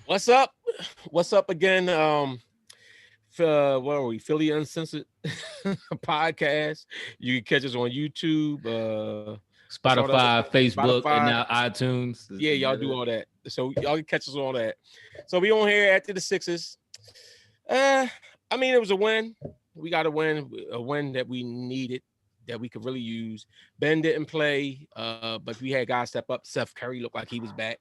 What's up? What's up again? What are we? Philly Uncensored podcast. You can catch us on YouTube, what's all the other Spotify, Facebook, and Spotify. now iTunes. Yeah, y'all do all that. So y'all can catch us on all that. So we on here after the Sixers. I mean, it was a win. We got a win that we needed, that we could really use. Ben didn't play, but we had guys step up. Seth Curry looked like he was back.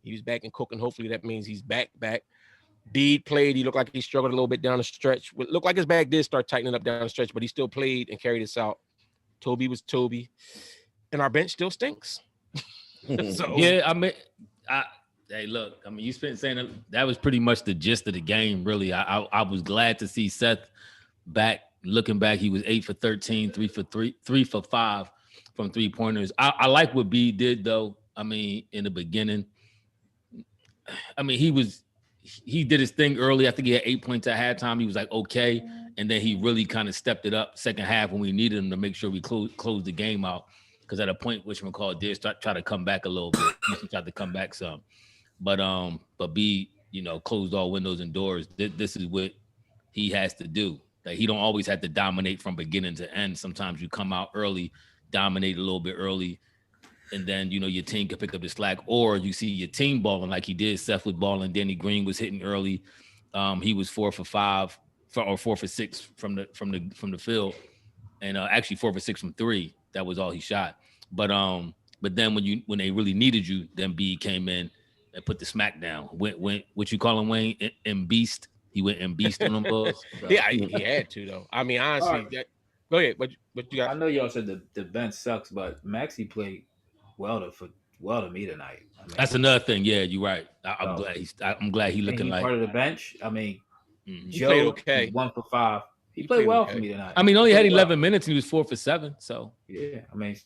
He was back and cooking. Hopefully that means he's back. Embiid played. He looked like he struggled a little bit down the stretch. It looked like his back did start tightening up down the stretch, but he still played and carried us out. Toby was Toby. And our bench still stinks. So yeah, I mean, hey, look, I mean, you spent saying that was pretty much the gist of the game, really. I was glad to see Seth back. Looking back, he was 8 for 13, 3 for 5 from 3-pointers. I like what B did, though. I mean, in the beginning, I mean, he did his thing early. I think he had 8 points at halftime. He was like, okay. And then he really kind of stepped it up second half when we needed him to make sure we closed the game out. Because at a point, which McCall did try to come back a little bit. He tried to come back some. But B, closed all windows and doors. This is what he has to do. Like, he don't always have to dominate from beginning to end. Sometimes you come out early, dominate a little bit early, and then, your team can pick up the slack. Or you see your team balling like he did. Seth was balling. Danny Green was hitting early. He was 4 for 5 or 4 for 6 from the field, and actually 4 for 6 from 3. That was all he shot. But then when they really needed you, then B came in and put the smack down. Went what you call him, Wayne, and beast. He went and beast on them balls. So. Yeah, he had to though. I mean, honestly, go ahead. What you got? I know y'all said the bench sucks, but Maxey played well to me tonight. I mean, that's another thing. Yeah, you're right. I'm glad he looking like part of the bench. I mean, Joe played okay. 1 for 5. He played well for me tonight. I mean, only had 11 minutes and he was 4 for 7. So yeah, I mean,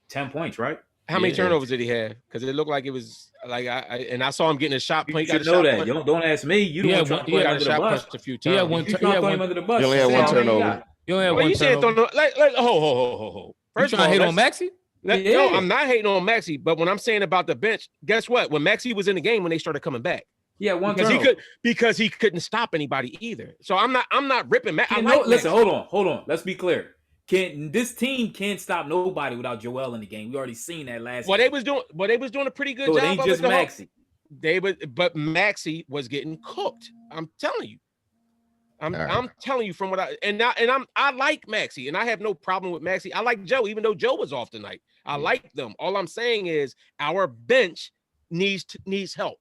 10 points, right? How many turnovers did he have? Because it looked like it was like I saw him getting a shot. You should know that. Don't ask me. You don't want to put under the bus. A few times. He only had one turnover. You only had one turnover. Ho. First of all, hate on Maxey? No, I'm not hating on Maxey. But when I'm saying about the bench, guess what? When Maxey was in the game, when they started coming back, one because he couldn't stop anybody either. So I'm not ripping Maxey. Listen, hold on. Let's be clear. This team can't stop nobody without Joel in the game. We already seen that last. They was doing a pretty good job. It ain't just Maxey. But Maxey was getting cooked. I'm telling you. I'm telling you from what I like Maxey, and I have no problem with Maxey. I like Joe, even though Joe was off tonight. I like them. All I'm saying is our bench needs help.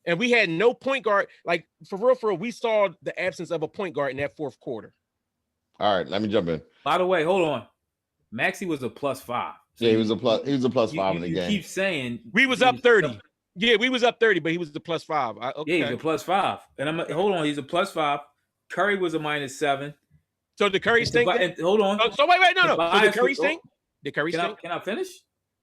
And we had no point guard. Like, for real, we saw the absence of a point guard in that fourth quarter. All right, let me jump in. By the way, hold on. Maxey was a +5. So yeah, he was a +5 in the game. You keep saying we was up 30. Yeah, we was up 30, but he was the +5. Okay. Yeah, he's a +5. And hold on, he's a +5. Curry was a -7. So did Curry stink? Hold on. So wait, no. So did Curry stink? Did Curry stink? Can I finish?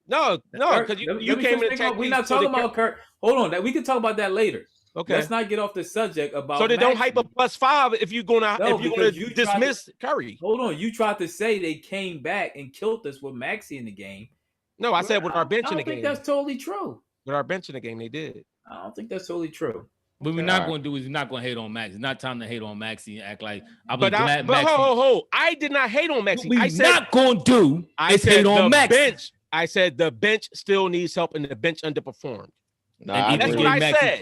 No, because you came in and we're not talking about Curry. Hold on, we can talk about that later. Okay. Let's not get off the subject about. So they don't hype a +5 if you're gonna dismiss Curry. Hold on, you tried to say they came back and killed us with Maxey in the game. No, I said with our bench in the game. I don't think that's totally true. With our bench in the game, they did. I don't think that's totally true. What we're not going to do is we're not going to hate on Maxey. It's not time to hate on Maxey and act like I was glad Maxey. But I did not hate on Maxey. I said not going to do is hate on Maxey. Bench. I said the bench still needs help and the bench underperformed. Nah, that's what I said.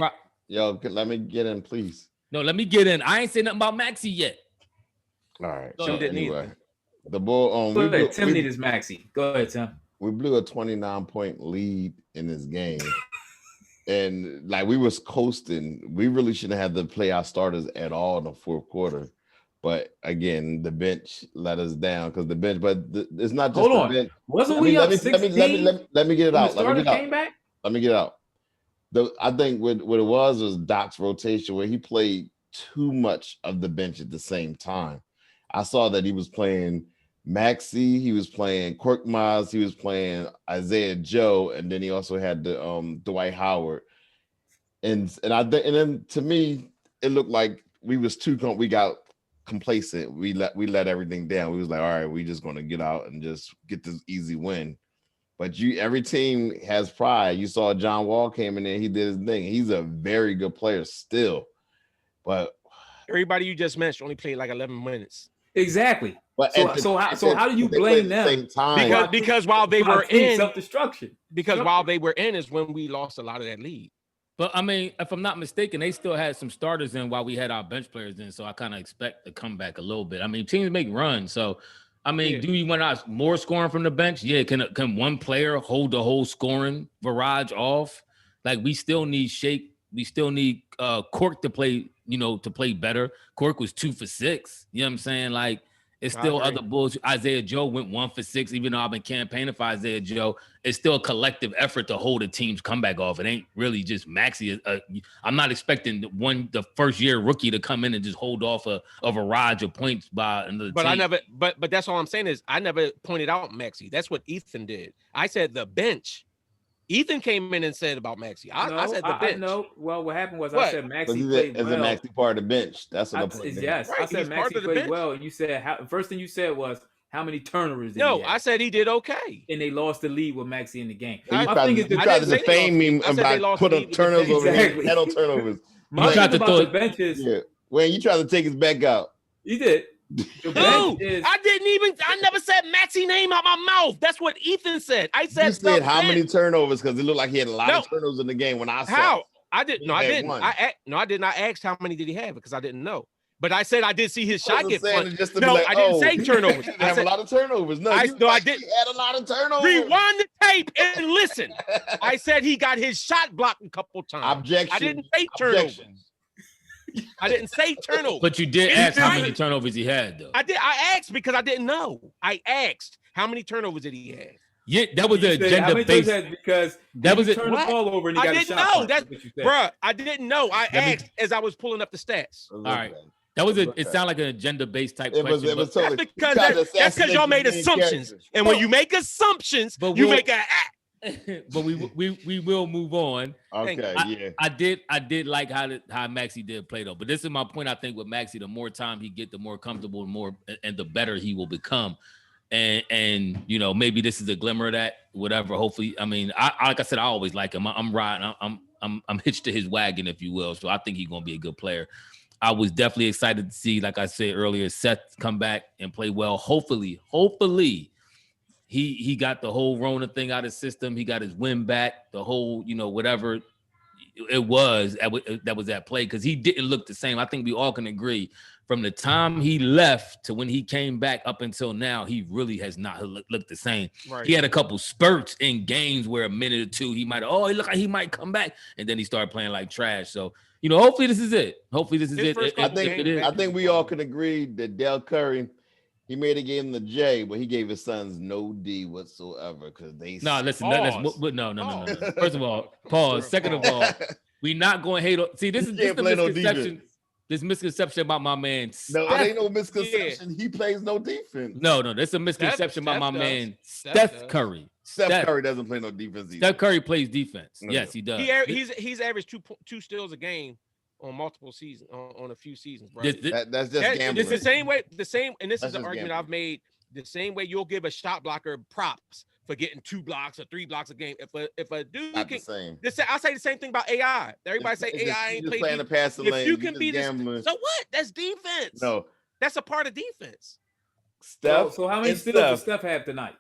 Yo, let me get in, please. No, let me get in. I ain't saying nothing about Maxey yet. All right. So anyway, the ball Tim needed his Maxey. Go ahead, Tim. We blew a 29-point lead in this game. And like we was coasting. We really shouldn't have to play our starters at all in the fourth quarter. But again, the bench let us down because the bench, but it's not just the bench. Wasn't we up 16? Let me get it out. Let me get it out. I think what it was Doc's rotation where he played too much of the bench at the same time. I saw that he was playing Maxey, he was playing Korkmaz, he was playing Isaiah Joe, and then he also had the Dwight Howard. And then to me, it looked like we got complacent. We let everything down. We was like, all right, we just gonna get out and just get this easy win. But every team has pride. You saw John Wall came in there, he did his thing. He's a very good player still. But everybody you just mentioned only played like 11 minutes. Exactly. But So how do you blame them? Because while they were in self-destruction. Because while they were in is when we lost a lot of that lead. But I mean, if I'm not mistaken, they still had some starters in while we had our bench players in. So I kind of expect to come back a little bit. I mean, teams make runs. So I mean, do you want us more scoring from the bench? Yeah. Can one player hold the whole scoring barrage off? Like we still need Shake. We still need Cork to play, to play better. Cork was 2 for 6. You know what I'm saying? Like it's still other Bulls. Isaiah Joe went 1 for 6, even though I've been campaigning for Isaiah Joe. It's still a collective effort to hold a team's comeback off. It ain't really just Maxey. I'm not expecting the first year rookie to come in and just hold off a barrage of points by another team. But that's all I'm saying is I never pointed out Maxey. That's what Ethan did. I said the bench. Ethan came in and said about Maxey. I said the bench. No, well, what happened was I said Maxey played well. As a Maxey part of the bench. That's what I'm saying. Yes, right, I said Maxey played well. And you said, first thing you said was, how many turnovers did he have? I said he did okay. And they lost the lead with Maxey in the game. You tried to defame me about putting turnovers over here. Had no turnovers. My thing about the bench is... Yeah. Well, you tried to take his back out. You did. I never said Maxey name out my mouth. That's what Ethan said. I said you said how many turnovers because it looked like he had a lot of turnovers in the game when I saw. How? I didn't. No, I didn't. I did not ask how many did he have because I didn't know. But I said I did see his shot get punched. No, I didn't say turnovers. I had a lot of turnovers. I didn't. He had a lot of turnovers. Rewind the tape and listen. I said he got his shot blocked a couple times. Objection. I didn't say turnovers. I didn't say turnovers. But you did ask how many turnovers he had, though. I did. I asked because I didn't know. I asked how many turnovers did he have. Yeah, that was the agenda based. Because that was it. Turn the ball over and he got a shot. I didn't know. That's bruh. I didn't know. I asked as I was pulling up the stats. All right. That was it sounded like an agenda-based type question. It was totally, that's because y'all made assumptions. And when you make assumptions, you make a but we will move on. Okay, I did like how Maxey did play though. But this is my point. I think with Maxey, the more time he get, the more comfortable and the better he will become. And maybe this is a glimmer of that. Whatever. Hopefully, I mean, like I said, I always like him. I'm riding. I'm hitched to his wagon, if you will. So I think he's gonna be a good player. I was definitely excited to see, like I said earlier, Seth come back and play well. Hopefully, he got the whole Rona thing out of his system. He got his win back, the whole, whatever it was that was at play, because he didn't look the same. I think we all can agree from the time he left to when he came back up until now, he really has not looked the same. Right. He had a couple spurts in games where a minute or two, he looked like he might come back, and then he started playing like trash. So, hopefully this is it. I think we all can agree that Del Curry, he made a game the J, but he gave his sons no D whatsoever because they. No, listen, no. First of all, pause. Second of all, we not going to hate on. See, this is the misconception. This misconception about my man. No, it ain't no misconception. Yeah. He plays no defense. No, that's a misconception about my man Seth Curry. Steph Curry doesn't play no defense either. Steph Curry plays defense. No. Yes, he does. He's averaged two steals a game on multiple seasons, on a few seasons, bro. That's just gambling. It's the same, and this is the argument I've made. The same way you'll give a shot blocker props for getting 2 blocks or 3 blocks a game. If a dude not can, the same. I say the same thing about AI. Everybody say AI ain't playing the passing lane. If you can be this, so what? That's defense. No, that's a part of defense. Steph. So how many steals does Steph have tonight?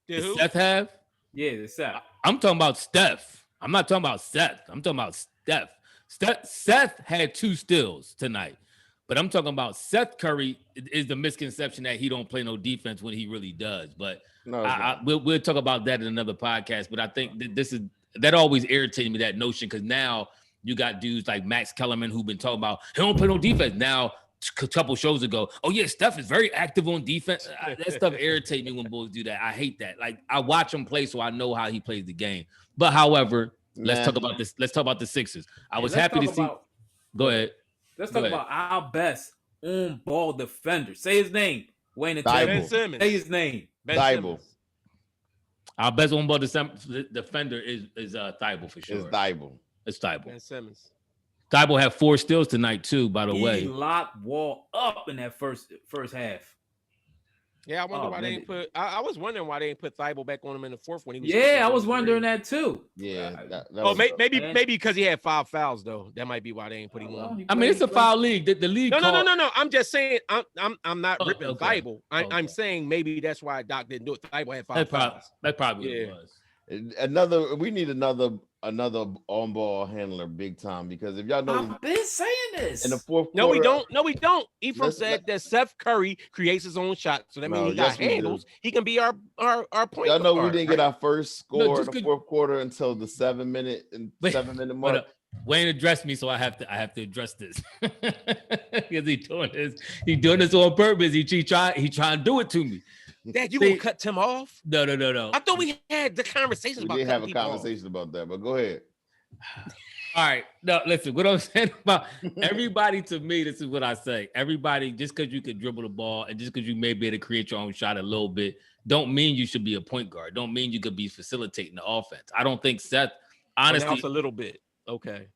Does Seth have? Yeah, it's Seth. I'm talking about Steph. I'm not talking about Seth. I'm talking about Steph. Seth had 2 steals tonight, but I'm talking about Seth Curry is the misconception that he don't play no defense when he really does. But we'll talk about that in another podcast. But I think that always irritated me, that notion, because now you got dudes like Max Kellerman who've been talking about he don't play no defense. Now a couple shows ago, oh yeah, Steph is very active on defense. That stuff irritates me when Bulls do that. I hate that. Like, I watch him play, so I know how he plays the game. But however, let's talk about this. Let's talk about the Sixers. I was happy to see. Go ahead. Let's talk about our best on-ball defender. Say his name. Wayne and Ben Simmons. Say his name. Thibault. Our best on-ball defender is Thibault for sure. It's Thibault. Ben Simmons. Thibault had 4 steals tonight too, by the way. He locked Wall up in that first half. Yeah, I wonder why they ain't put. I was wondering why they ain't put Thibault back on him in the fourth when he was. Yeah, I was wondering that too. Yeah. Maybe because he had 5 fouls though. That might be why they ain't put him on. I mean, it's a foul league. The league. No. I'm just saying. I'm not ripping Thibault. I'm saying maybe that's why Doc didn't do it. Thibault had 5 fouls. That probably what it was. We need another on-ball handler big time, because if y'all know, I've been saying this in the fourth quarter. No, we don't. Ephraim said that Seth Curry creates his own shot, so that means he got handles. He can be our point. Y'all know we didn't get our first score in the fourth quarter until the 7 minute mark. Wayne addressed me, so I have to address this because he's doing this on purpose. He trying to do it to me. Dad, you gonna cut Tim off? No. I thought we had the conversation about. We did have a conversation about that, but go ahead. All right. No, listen. What I'm saying about everybody, to me, this is what I say. Everybody, just because you can dribble the ball and just because you may be able to create your own shot a little bit, don't mean you should be a point guard. Don't mean you could be facilitating the offense. I don't think Seth. Honestly, it's a little bit. Okay.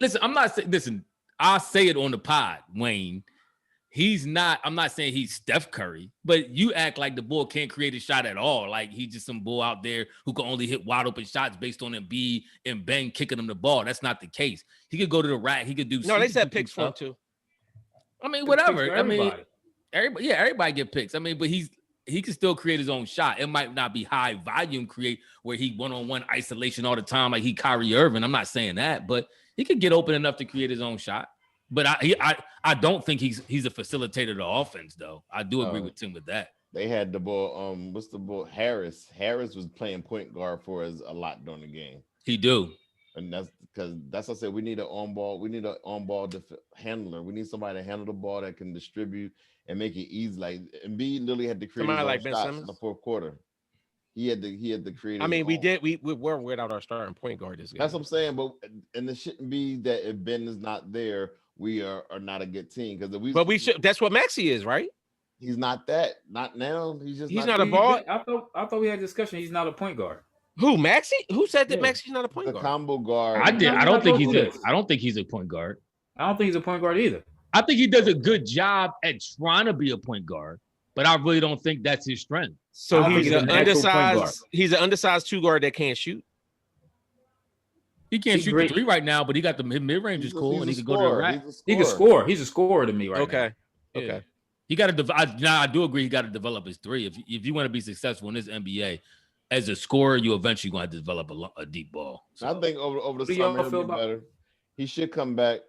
Listen. I'm not saying. Listen. I'll say it on the pod, Wayne. He's not, I'm not saying he's Steph Curry, but you act like the bull can't create a shot at all. Like he's just some bull out there who can only hit wide open shots based on Embiid and Ben kicking him the ball. That's not the case. He could go to the rack. He could do. No, they said picks for him too. I mean, whatever. Everybody get picks. I mean, but he can still create his own shot. It might not be high volume create where he one-on-one isolation all the time like he Kyrie Irving. I'm not saying that, but he could get open enough to create his own shot. But I don't think he's a facilitator of the offense, though. I do agree with Tim with that. They had the ball. What's the ball? Harris. Harris was playing point guard for us a lot during the game. He do, and that's because what I said. We need an on ball. We need an on ball handler. We need somebody to handle the ball that can distribute and make it easy. Like Embiid literally had to create his own shots in the fourth quarter. He had to create. I mean, we weren't without our starting point guard this game. That's what I'm saying. But and it shouldn't be that if Ben is not there, we are not a good team, because we should. That's what Maxey is, right? He's not that. Not now. He's not a ball. I thought we had a discussion. He's not a point guard. Who, Maxey? Who said that Maxey's not a point guard? The combo guard. I don't think he's a point guard. I don't think he's a point guard either. I think he does a good job at trying to be a point guard, but I really don't think that's his strength. So he's an undersized. He's an undersized 2 guard that can't shoot. He can't shoot the 3 right now, but he got the mid range is cool, and he can go to the rack. He can score. He's a scorer to me right now. Okay. He got to. I do agree. He got to develop his 3. If you want to be successful in this NBA, as a scorer, you eventually going to develop a deep ball. So, I think over the summer he'll be better. He should come back.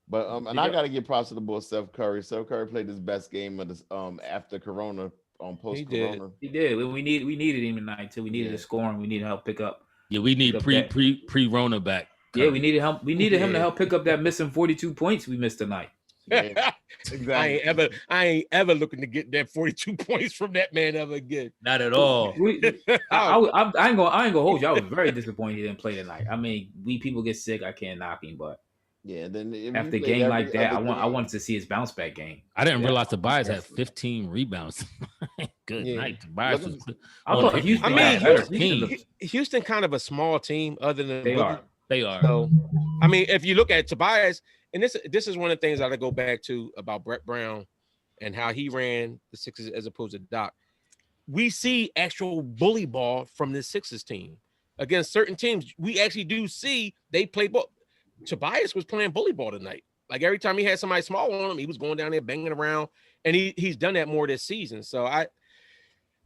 But I got to give props to the boy Seth Curry. Seth Curry played his best game of this after Corona, post Corona. He did. We needed him tonight too. We needed a scoring. We needed help pick up. Yeah, we need pre-Rona back. Yeah, we needed help. We needed him to help pick up that missing 42 points we missed tonight. Yeah, exactly. I ain't ever looking to get that 42 points from that man ever again. Not at all. I ain't gonna hold you. I was very disappointed he didn't play tonight. I mean, people get sick. I can't knock him, but then after a game like that, I wanted to see his bounce back game. I didn't realize Tobias had 15 rebounds. Good night, Tobias. I thought Houston kind of a small team, other than they are. So, I mean, if you look at Tobias, and this is one of the things that I go back to about Brett Brown and how he ran the Sixers as opposed to Doc. We see actual bully ball from the Sixers team against certain teams. We actually do see they play ball. Tobias was playing bully ball tonight. Like every time he had somebody small on him, he was going down there banging around, and he's done that more this season. So I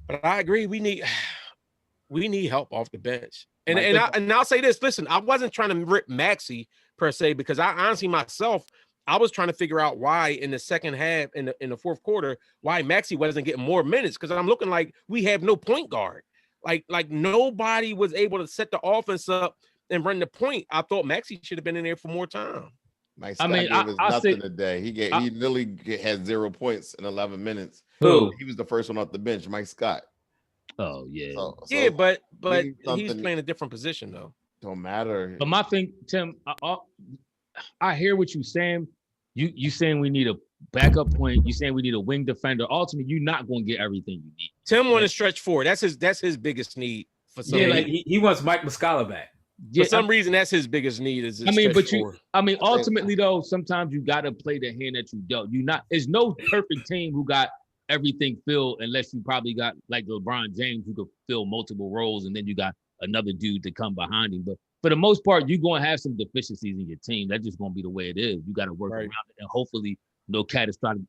agree. We need help off the bench. And I'll say this. Listen, I wasn't trying to rip Maxey per se, because I honestly myself, I was trying to figure out why in the second half, in the fourth quarter, why Maxey wasn't getting more minutes, because I'm looking like we have no point guard. Like nobody was able to set the offense up and run the point. I thought Maxey should have been in there for more time. Mike Scott gave us nothing today. He literally had 0 points in 11 minutes. Who? He was the first one off the bench, Mike Scott. Oh yeah. Yeah, but he's playing a different position though. Don't matter. But my thing, Tim, I hear what you're saying. You saying we need a backup point. You saying we need a wing defender. Ultimately, you're not going to get everything you need. Tim want to stretch forward. That's his biggest need for some reason. Like he wants Mike Muscala back. For some reason, that's his biggest need. Ultimately though, sometimes you got to play the hand that you dealt. There's no perfect team who got everything fill unless you probably got like LeBron James who could fill multiple roles, and then you got another dude to come behind him. But for the most part, you're gonna have some deficiencies in your team. That's just gonna be the way it is. You got to work around it, and hopefully, no catastrophic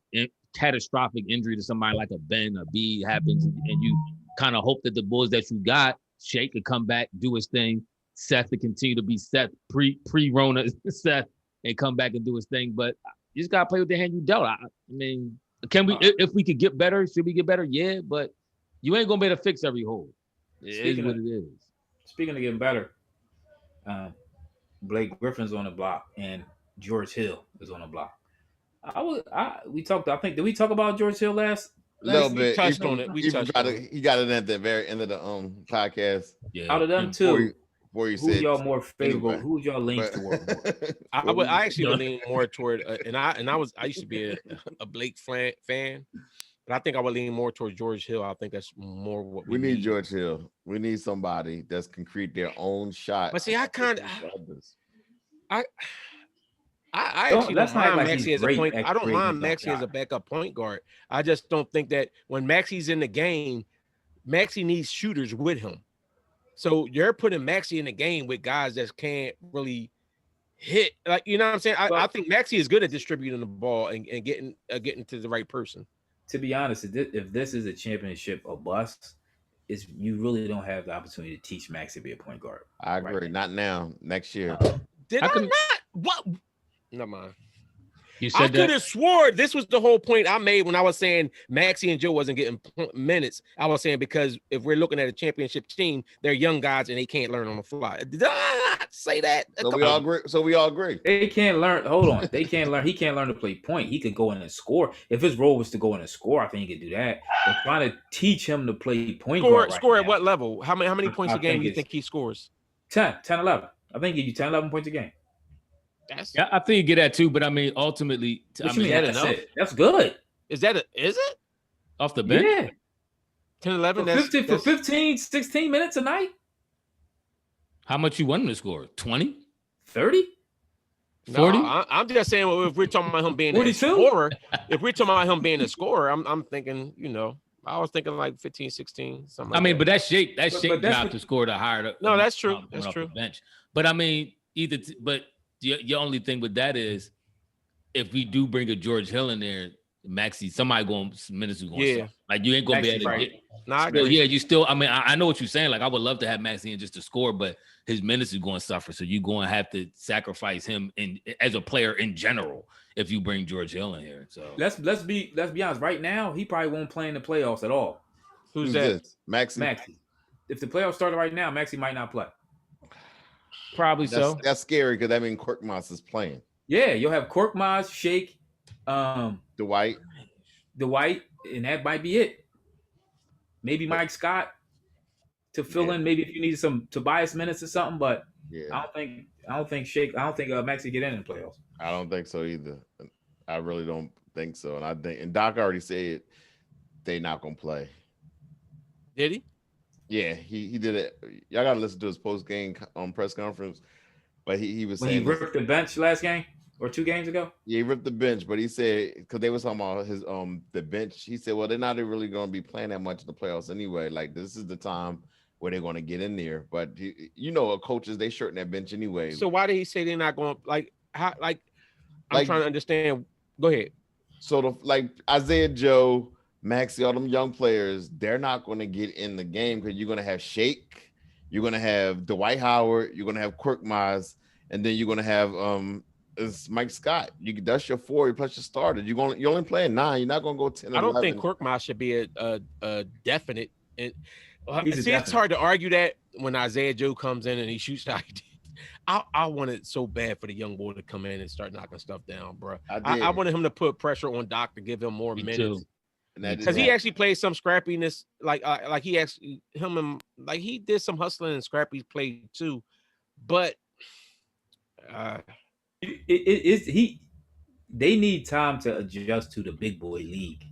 injury to somebody like a Ben or B happens, and you kind of hope that the Bulls that you got, Shake could come back, do his thing. Seth to continue to be Seth pre-Rona Seth and come back and do his thing. But you just gotta play with the hand you dealt. I mean, can we? If we could get better, should we get better? Yeah, but you ain't gonna be able to fix every hole. It is what it is. Speaking of getting better, Blake Griffin's on the block and George Hill is on the block. We talked. I think did we talk about George Hill last? A little bit. We touched on it. He got it at the very end of the podcast. Yeah. Out of them two, who y'all more favorable? Anyway. Who y'all lean toward? I actually would lean more toward, I used to be a Blake fan, but I think I would lean more towards George Hill. I think that's more what we need. George Hill. We need somebody that's can create their own shot. But see, I actually don't mind Maxey as a point. I don't mind Maxey as a backup point guard. I just don't think that when Maxey's in the game, Maxey needs shooters with him. So you're putting Maxey in the game with guys that can't really hit. Like, you know what I'm saying? I think Maxey is good at distributing the ball and getting to the right person. To be honest, if this is a championship or bust, you really don't have the opportunity to teach Maxey to be a point guard. I agree. Right? Not now. Next year. Did I not? What? Never mind. I could have swore this was the whole point I made when I was saying Maxey and Joe wasn't getting minutes. I was saying because if we're looking at a championship team, they're young guys and they can't learn on the fly. Did I not say that? So we all agree. They can't learn. Hold on. They can't learn. He can't learn to play point. He could go in and score. If his role was to go in and score, I think he could do that. But trying to teach him to play point guard score at what level? How many points a game do you think he scores? 10, 11. I think he gives you 10, 11 points a game. I think you get that too, but I mean, ultimately, that's good. Is it? Off the bench? Yeah. 10, 11, for 15, 16 minutes a night? How much you want him to score? 20? 30? 40? No, I'm just saying, well, if we're talking about him being a scorer, I'm thinking, I was thinking like 15, 16, something like that. But that's Shake. That's Shake job to score the higher. No, that's true. That's true. Bench. But I mean, your only thing with that is if we do bring a George Hill in there, Maxey, somebody minutes is going to like you ain't going to be able to get. Nah, you still, I know what you're saying. Like I would love to have Maxey in just to score, but his minutes is going to suffer. So you're going to have to sacrifice him as a player in general if you bring George Hill in here. So let's be honest. Right now, he probably won't play in the playoffs at all. Who's that? Maxey. If the playoffs started right now, Maxey might not play. Probably so. That's scary because that means Korkmaz is playing. Yeah, you'll have Korkmaz, Shake, Dwight, and that might be it. Maybe Mike Scott to fill in. Maybe if you need some Tobias minutes or something. But I don't think Maxey get in the playoffs. I don't think so either. I really don't think so. And Doc already said they're not gonna play. Did he? Yeah, he did it. Y'all gotta listen to his post game press conference. But he was saying he ripped the bench last game or 2 games ago. Yeah, he ripped the bench, but he said because they were talking about his the bench. He said, well, they're not really going to be playing that much in the playoffs anyway. Like this is the time where they're going to get in there. But coaches they shorten that bench anyway. So why did he say they're not going I'm trying to understand. Go ahead. So Isaiah Joe, Maxey, all them young players, they're not going to get in the game because you're going to have Shake, you're going to have Dwight Howard, you're going to have Korkmaz, and then you're going to have it's Mike Scott. That's your 4 plus your starter. You're only playing 9. You're not going to go 10. I don't think Korkmaz should be a definite. It's hard to argue that when Isaiah Joe comes in and he shoots like I wanted so bad for the young boy to come in and start knocking stuff down, bro. I wanted him to put pressure on Doc to give him more minutes. Because he actually played some scrappiness, like he actually he did some hustling and scrappy play too, but they need time to adjust to the big boy league.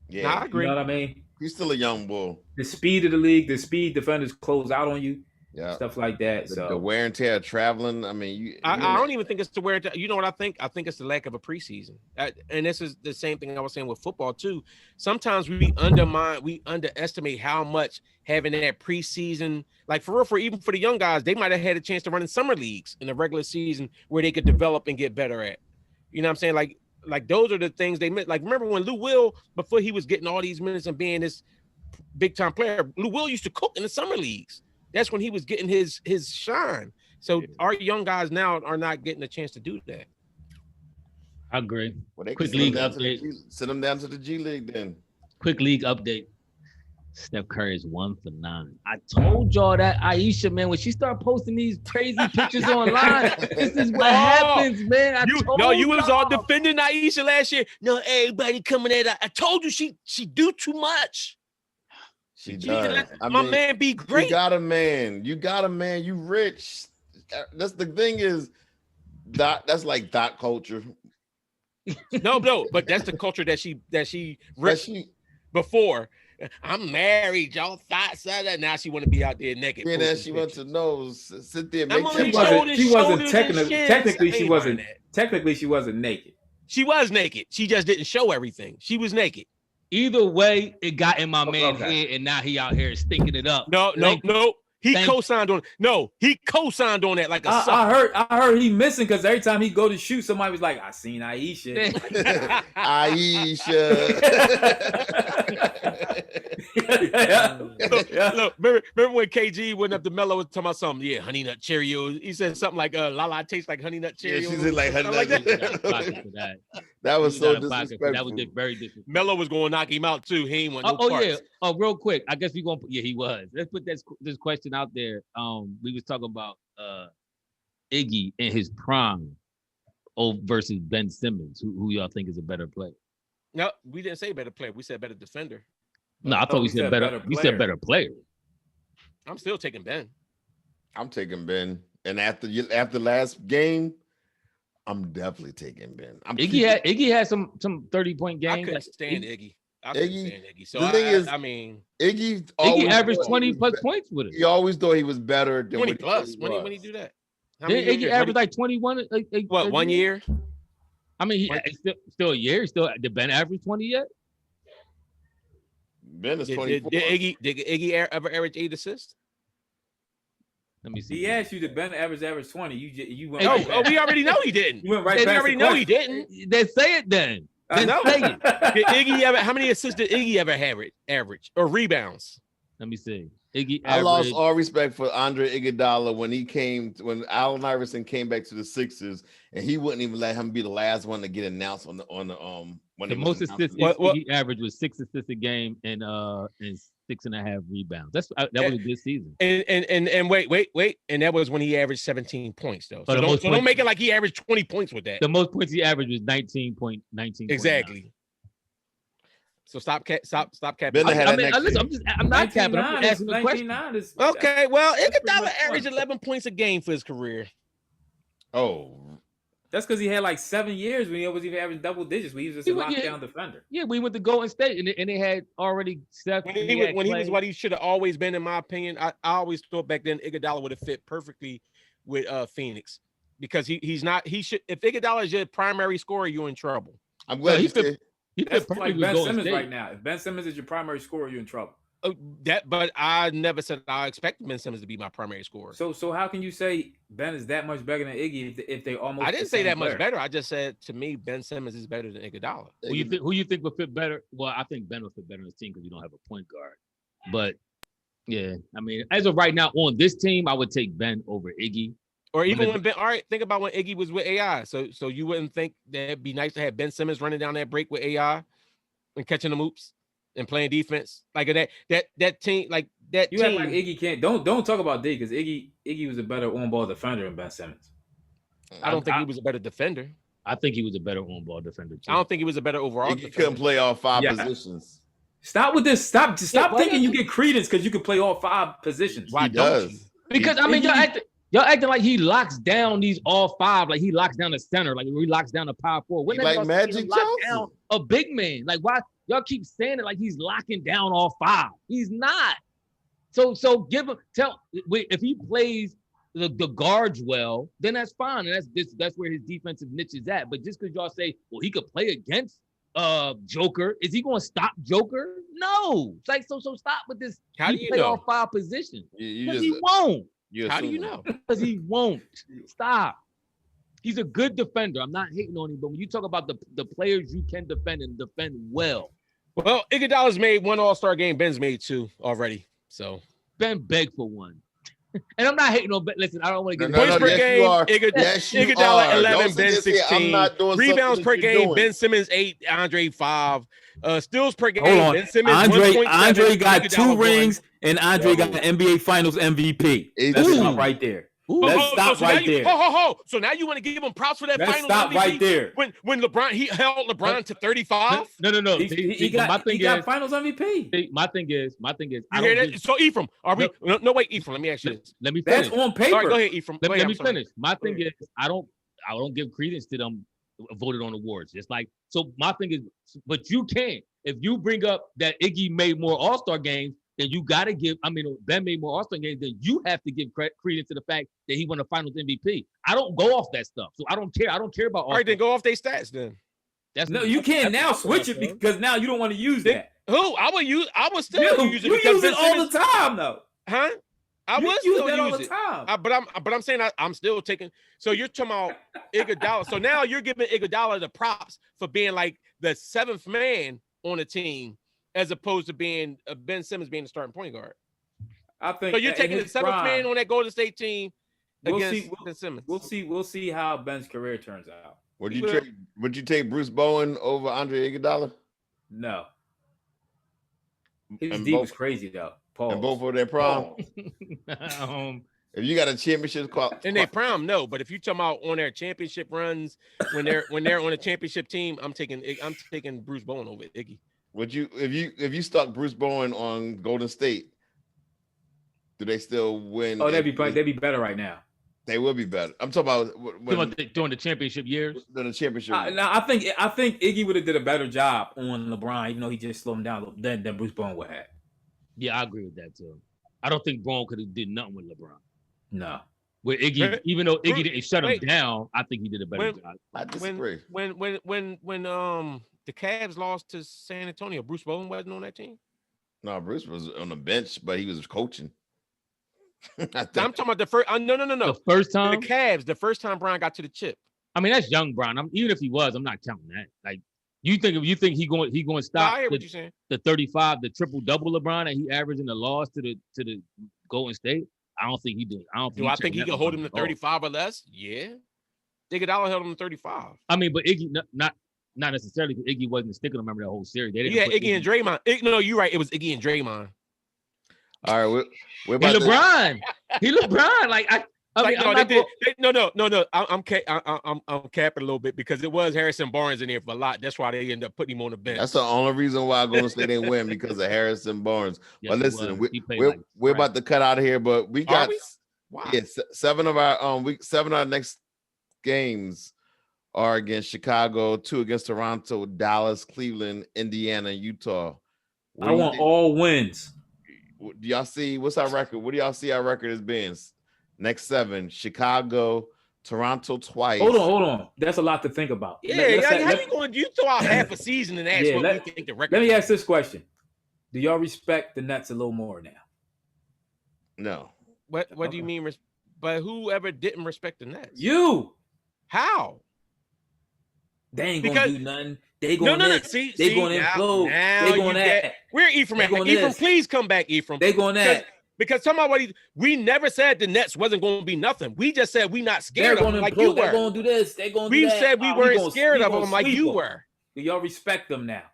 Yeah, I agree. You know what I mean? He's still a young bull. The speed of the league, the speed defenders close out on you. stuff like that. The wear and tear of traveling. I mean, I don't even think it's the wear and tear. You know what I think? I think it's the lack of a preseason. And this is the same thing I was saying with football too. Sometimes we underestimate how much having that preseason, like for real, even for the young guys, they might have had a chance to run in summer leagues in the regular season where they could develop and get better at. You know what I'm saying? Like those are the things they meant. Like, remember when Lou Will, before he was getting all these minutes and being this big time player, Lou Will used to cook in the summer leagues. That's when he was getting his shine. So our young guys now are not getting a chance to do that. I agree. Well, they Quick league update. Send them down to the G League then. Quick league update. Steph Curry is 1 for 9. I told y'all that Aisha, man, when she started posting these crazy pictures online, this is what happens, man. You was all defending Aisha last year. No, everybody coming at her. I told you she do too much. She does. My man be great. You got a man. You rich. That's the thing is, that's like dot culture. No, but that's the culture that she before. I'm married, y'all thought so that now she want to be out there naked. Yeah, then she wants to know, sit there. She wasn't technically she wasn't naked. She was naked. She just didn't show everything. She was naked. Either way, it got in my man's head, and now he out here stinking it up. No. He co-signed on. No, he co-signed on that like a sucker. I heard he missing because every time he go to shoot, somebody was like, "I seen Aisha." Aisha. Look, remember when KG went up to Melo was talking about something? Yeah, Honey Nut Cheerios. He said something like, "Lala tastes like Honey Nut Cheerios." Yeah, she said like Honey Nut. That was so disrespectful. That was very disrespectful. Melo was going to knock him out too. He ain't want no parts. Yeah. Oh, real quick. I guess we gonna. Yeah, he was. Let's put this question out there. We was talking about Iggy in his prime versus Ben Simmons. Who y'all think is a better player? No, we didn't say better player. We said better defender. No, I thought we said better. We said better player. I'm still taking Ben. I'm taking Ben, and after last game, I'm definitely taking Ben. Iggy had some 30-point games. I couldn't stand Iggy. So the thing is, Iggy averaged 20 plus points with it. He always thought he was better than 20 plus. When he do that? Did Iggy average like 21? What, 1 year? I mean, still a year. Did Ben average 20 yet? Ben is 24. Did Iggy ever average 8 assists? Let me see. He asked you, did Ben average 20? You went. We already know he didn't. You went right past. We already know he didn't. Then say it then. I know. Did Iggy ever? How many assists did Iggy ever average or rebounds? Let me see. Iggy. I lost all respect for Andre Iguodala when Allen Iverson came back to the Sixers, and he wouldn't even let him be the last one to get announced on the when the most assists he averaged was 6 assists a game and 6.5 rebounds. That was a good season. And wait, and that was when he averaged 17 points though. So don't make it like he averaged 20 points with that. The most points he averaged was 19. Exactly. So stop capping. I'm not capping. I'm asking the question. Okay, well, Iguodala averaged 11 points a game for his career. Oh. That's because he had like 7 years when he was even averaging double digits. He was just a lockdown defender. Yeah, we went to Golden State, and they had already Seth. When he was what he should have always been, in my opinion. I always thought back then Iguodala would have fit perfectly with Phoenix because he's not. He should. If Iguodala is your primary scorer, you're in trouble. I'm glad he fit. That's like Ben Simmons right now. If Ben Simmons is your primary scorer, you're in trouble. But I never said I expected Ben Simmons to be my primary scorer. So how can you say Ben is that much better than Iggy if they almost? I didn't say that much better. I just said to me Ben Simmons is better than Iguodala. Who you think would fit better? Well, I think Ben would fit better in his team because you don't have a point guard. But yeah, I mean, as of right now on this team, I would take Ben over Iggy. Or even when Ben. All right, think about when Iggy was with AI. So you wouldn't think that it'd be nice to have Ben Simmons running down that break with AI and catching the oops and playing defense like that team like that. You team. Act like Iggy can't. Don't talk about D because Iggy was a better on-ball defender than Ben Simmons. I don't think he was a better defender. I think he was a better on-ball defender too. I don't think he was a better overall. He couldn't play all 5 positions. Stop with this. Stop thinking you get credence because you can play all 5 positions. Why don't you? Because I mean, y'all acting like he locks down these all 5, like he locks down the center, like he locks down the power forward. When like Magic Johnson, a big man. Like why y'all keep saying it like he's locking down all 5? He's not. So give him if he plays the guards well, then that's fine. And that's where his defensive niche is at. But just because y'all say, well, he could play against Joker, is he going to stop Joker? No. It's like so stop with this. How do you play know? all 5 positions? Because he just won't. How do you know? Because he won't. Stop. He's a good defender. I'm not hating on him, but when you talk about the players you can defend and defend well. Well, Iguodala's made 1 All-Star game. Ben's made 2 already. So Ben begged for 1. And I'm not hating on Ben. Listen, I don't want to get points per yes, game. you are. Iguodala 11, Ben 16. Rebounds per game. Ben Simmons 8, Andre 5. Steals per game. Hold on. Ben Simmons Andre got Iguodala 2 rings, 1. and Andre got the NBA Finals MVP. Let's stop right there. Let's stop right there. So now you want to give him props for that Let's final stop MVP? right there. When LeBron, he held LeBron to 35? No. He got Finals MVP. My thing is. You hear that? So Ephraim, are we? No, wait, Ephraim. Let me ask you this. Let me finish. That's on paper. All right, go ahead, Ephraim. Let me finish. My thing is, I don't give credence to them voted on awards. It's like, so my thing is, but you can't. If you bring up that Iggy made more All-Star games, then you got to Ben made more All-Star games, then you have to give credence to the fact that he won a Finals MVP. I don't go off that stuff. So I don't care. I don't care about All right, then go off their stats then. You can't now switch it because now you don't want to use that. Who? I would still use it. You use it all the time, though. Huh? I would use still that all use the it. time. But I'm saying I'm still taking. So you're talking about Iguodala. So now you're giving Iguodala the props for being like the 7th man on the team, as opposed to being Ben Simmons being the starting point guard. I think so. You're taking the 7th man on that Golden State team against Ben Simmons. We'll see how Ben's career turns out. Would you take Bruce Bowen over Andre Iguodala? No. His D was crazy though. Pause. And both of their prom. If you got a championship in their prime, no. But if you talking about on their championship runs, when they're on a championship team, I'm taking Bruce Bowen over Iggy. Would you if you stuck Bruce Bowen on Golden State? Do they still win? Oh, they'd be better right now. They will be better. I'm talking about during the championship years. During the championship. Now I think Iggy would have did a better job on LeBron, even though he just slowed him down than Bruce Bowen would have. Yeah, I agree with that too. I don't think Bowen could have did nothing with LeBron. No. With Iggy, even though Iggy didn't shut him down, I think he did a better job. I disagree. When the Cavs lost to San Antonio, Bruce Bowen wasn't on that team. No, Bruce was on the bench, but he was coaching. I'm talking about the first. No. The first time the Cavs, the first time Brian got to the chip. I mean, that's young Brian. Even if he was, I'm not counting that. Like, you think he going to stop? I hear what you're saying. The 35, the triple double LeBron that he averaged in the loss to the Golden State. I don't think he did. I think he can hold him to 35 or less? Yeah. Iguodala held him to 35. I mean, but Iggy not necessarily because Iggy wasn't sticking. Remember that whole series? They didn't Iggy and Draymond. No, you're right. It was Iggy and Draymond. All right, we're about LeBron. He LeBron. Like no. I'm capping a little bit because it was Harrison Barnes in there for a lot. That's why they ended up putting him on the bench. That's the only reason why Golden State didn't win because of Harrison Barnes. Yes, but listen, we're about to cut out of here, but we got seven of our next games are against Chicago, 2 against Toronto, Dallas, Cleveland, Indiana, Utah. I want all wins. Do y'all see what's our record? What do y'all see our record as being? Next 7, Chicago, Toronto twice. Hold on. That's a lot to think about. Yeah, how you going? You throw out half a season and ask what you think the record. Let me ask this question: do y'all respect the Nets a little more now? No. What do you mean? But whoever didn't respect the Nets? You. How? They ain't gonna do nothing. They going to see, they going to implode. They going that. Where Ephraim at? Ephraim, please come back, Ephraim. They going that. Because we never said the Nets wasn't going to be nothing. We just said we not scared of them like you were. They're going to do this. They're going to do that. We said we weren't scared of them like you were. Do y'all respect them now?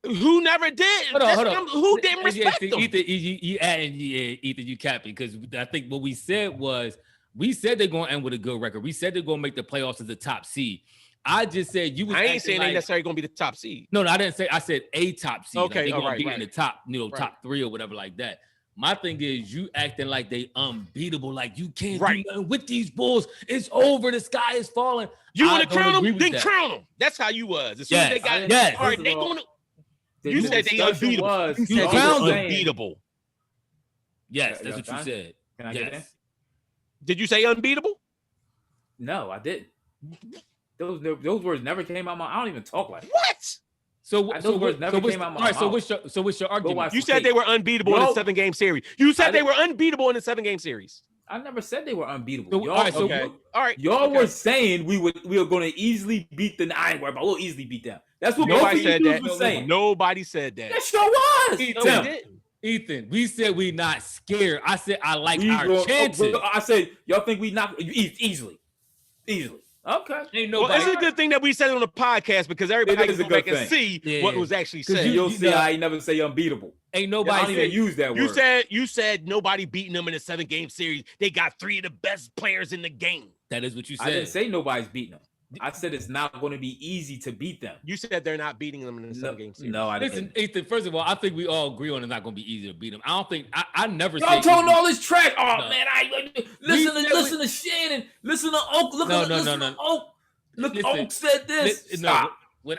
Who never did? Hold on. Who didn't respect them? Ethan, you capping because I think what we said was we said they're going to end with a good record. We said they're going to make the playoffs as the top seed. I just said you was. I ain't saying they necessarily going to be the top seed. No, I didn't say. I said a top seed. Okay, they're going to be right. in the top, top 3 or whatever like that. My thing is you acting like they unbeatable, like you can't do nothing with these Bulls. It's over. The sky is falling. You want to crown them? Then crown them. That's how you was. As soon as they got it, all right, they going to. You said they unbeatable. You said they unbeatable. Yes, that's what you said. Can I get in? Did you say unbeatable? No, I didn't. Those words never came out. I don't even talk like that. What? Those words never came out my mouth. All right, so what's your argument? You said they were unbeatable in a 7-game series. You said they were unbeatable in a 7-game series. I never said they were unbeatable. Y'all were saying we were going to easily beat the. I ain't worried about. We'll easily beat them. That's what nobody said that. Was saying. Nobody said that. That sure was. Ethan, we said we not scared. I said I like our chances. I said y'all think we knock easily. Okay. Ain't nobody. Well, it's a good thing that we said it on the podcast because everybody can go back and see what was actually said. You'll see I ain't never say unbeatable. Ain't nobody even use that word. You said nobody beating them in a 7-game series. They got 3 of the best players in the game. That is what you said. I didn't say nobody's beating them. I said it's not going to be easy to beat them. You said they're not beating them in a 7-game series. No, I didn't. Listen, Ethan, first of all, I think we all agree on it's not going to be easy to beat them. I don't think I never y'all talking all this trash. Oh man, listen to Shannon. Listen to Oak. Listen to Oak. Look, Oak said this. Stop. When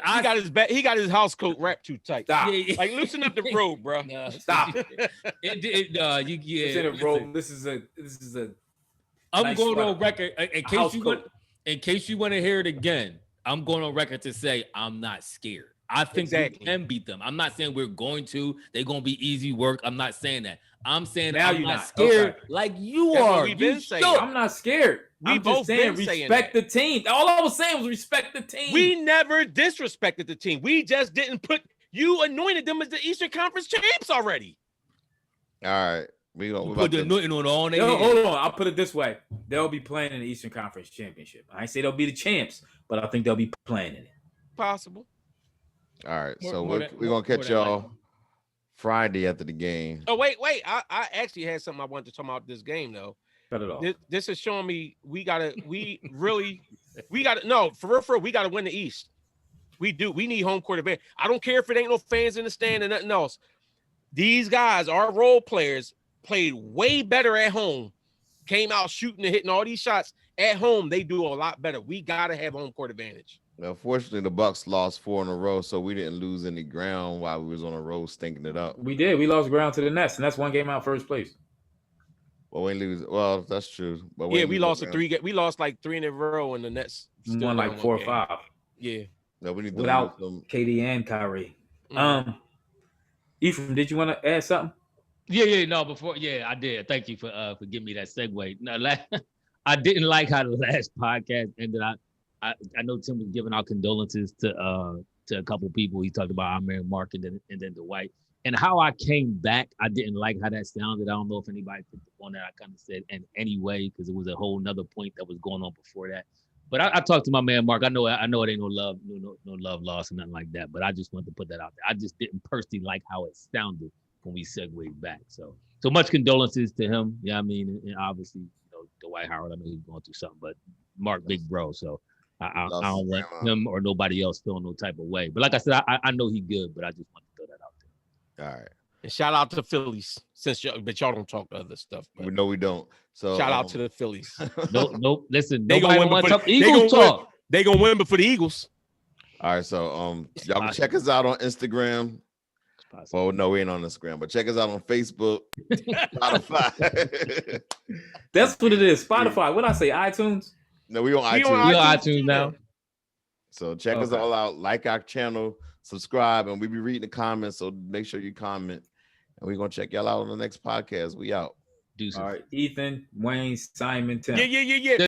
he got his house coat wrapped too tight. Stop. Like loosen up the robe, bro. Stop. It's in a robe. This is a. I'm nice going sweater. on record in case you want to hear it again. I'm going on record to say I'm not scared. I think we can beat them. I'm not saying we're going to. They're going to be easy work. I'm not saying that. I'm saying now I'm not scared like you are. I'm not scared. I'm both saying respect the team. All I was saying was respect the team. We never disrespected the team. We just didn't you anointed them as the Eastern Conference champs already. All right. We put the anointing on all their head. Hold on. I'll put it this way. They'll be playing in the Eastern Conference Championship. I ain't say they'll be the champs, but I think they'll be playing in it. Possible. All right. So we're going to catch y'all Friday after the game. Oh, wait. I actually had something I wanted to talk about this game, though. Cut it off. This is showing me we got to win the East. We do. We need home court advantage. I don't care if it ain't no fans in the stand and nothing else. These guys, our role players, played way better at home. Came out shooting and hitting all these shots at home. They do a lot better. We got to have home court advantage. Well, fortunately, the Bucks lost 4 in a row, so we didn't lose any ground while we was on a road stinking it up. We did. We lost ground to the Nets, and that's 1 game out first place. Well, we lose. Well, that's true. But we lost we lost like 3 in a row, and the Nets won like 4 or 5. Yeah. No, we need to without KD and Kyrie. Ephraim, did you want to add something? I did. Thank you for giving me that segue. No, I didn't like how the last podcast ended. I know Tim was giving our condolences to a couple people. He talked about Amir, Mark, and then Dwight. And how I came back, I didn't like how that sounded. I don't know if anybody picked up on that. I kind of said, and anyway, because it was a whole nother point that was going on before that. But I talked to my man Mark. I know it ain't no love lost or nothing like that. But I just wanted to put that out there. I just didn't personally like how it sounded when we segued back. So much condolences to him. Yeah, I mean, and obviously, Dwight Howard. I know he's going through something, but Mark, big bro. So I don't want him or nobody else feeling no type of way. But like I said, I know he's good, but I just want to throw that out there. All right. And shout out to the Phillies, but y'all don't talk other stuff. But no, we don't. So shout out to the Phillies. Nope. Listen, they gonna win before the Eagles talk. They gonna win before the Eagles. All right, so y'all can check us out on Instagram. Well, no, we ain't on Instagram, but check us out on Facebook, Spotify. That's what it is. Spotify. What I say? iTunes? No, we on iTunes. We on iTunes now. So check us all out. Like our channel, subscribe, and we be reading the comments. So make sure you comment, and we're gonna check y'all out on the next podcast. We out. All right, Ethan, Wayne, Simon, Tim. Yeah.